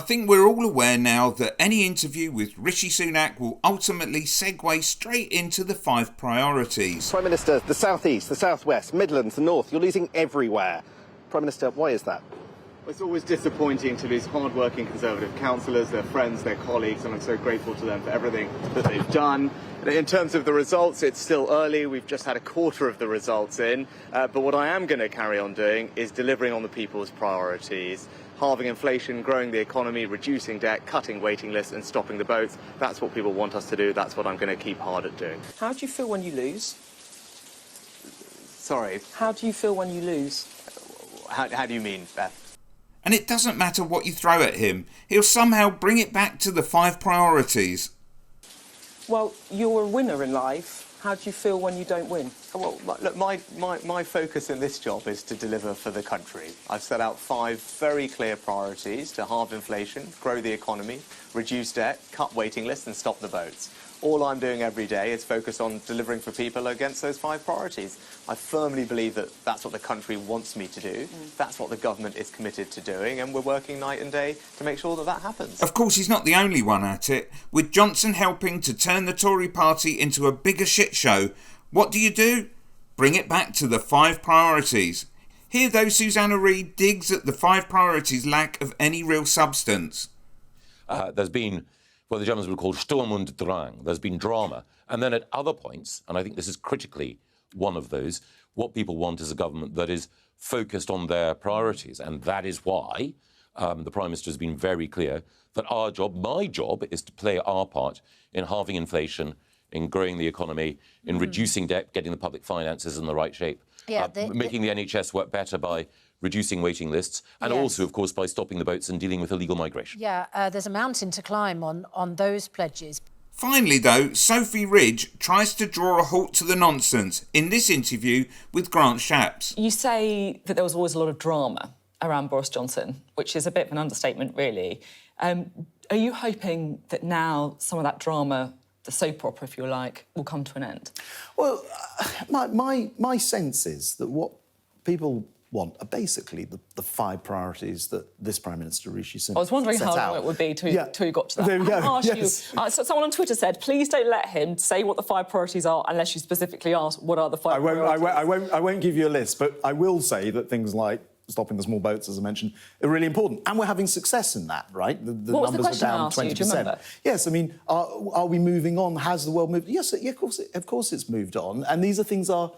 think we're all aware now that any interview with Rishi Sunak will ultimately segue straight into the 5 priorities. Prime Minister, the South East, the South West, Midlands, the North, you're losing everywhere. Prime Minister, why is that? It's always disappointing to lose hard-working Conservative councillors, their friends, their colleagues, and I'm so grateful to them for everything that they've done. In terms of the results, it's still early. We've just had a quarter of the results in. But what I am going to carry on doing is delivering on the people's priorities. Halving inflation, growing the economy, reducing debt, cutting waiting lists and stopping the boats. That's what people want us to do. That's what I'm going to keep hard at doing. How do you feel when you lose? Sorry. How do you feel when you lose? How do you mean, Beth? And it doesn't matter what you throw at him, he'll somehow bring it back to the 5 priorities. Well, you're a winner in life. How do you feel when you don't win? Well, look, my focus in this job is to deliver for the country. I've set out 5 very clear priorities: to halve inflation, grow the economy, reduce debt, cut waiting lists and stop the boats. All I'm doing every day is focus on delivering for people against those 5 priorities. I firmly believe that that's what the country wants me to do. That's what the government is committed to doing, and we're working night and day to make sure that that happens. Of course, he's not the only one at it. With Johnson helping to turn the Tory party into a bigger shit show, what do? Bring it back to the 5 priorities. Here, though, Susanna Reid digs at the 5 priorities' lack of any real substance. There's been what the Germans would call Sturm und Drang. There's been drama. And then at other points, and I think this is critically one of those, what people want is a government that is focused on their priorities. And that is why the Prime Minister has been very clear that our job, my job, is to play our part in halving inflation, in growing the economy, in reducing debt, getting the public finances in the right shape, making the NHS work better by reducing waiting lists, and also, of course, by stopping the boats and dealing with illegal migration. There's a mountain to climb on those pledges. Finally, though, Sophie Ridge tries to draw a halt to the nonsense in this interview with Grant Shapps. You say that there was always a lot of drama around Boris Johnson, which is a bit of an understatement, really. Are you hoping that now some of that drama, the soap opera, if you like, will come to an end? Well, my sense is that what people want are basically the 5 priorities that this Prime Minister, Rishi Sunak, I was wondering set how out. long it would be till you got to that. There we go. I asked Yes. you, so someone on Twitter said, please don't let him say what the 5 priorities are unless you specifically ask what are the 5 priorities. I won't give you a list, but I will say that things like stopping the small boats, as I mentioned, are really important. And we're having success in that, right? The what was the numbers question are down I asked 20%. you? Do you remember? Yes, I mean, are we moving on? Has the world moved? Yes, yeah, of course it's moved on. And these are things are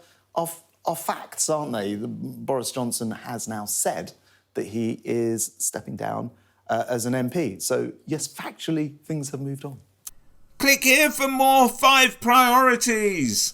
facts, aren't they? Boris Johnson has now said that he is stepping down as an MP. So, yes, factually, things have moved on. Click here for more 5 priorities.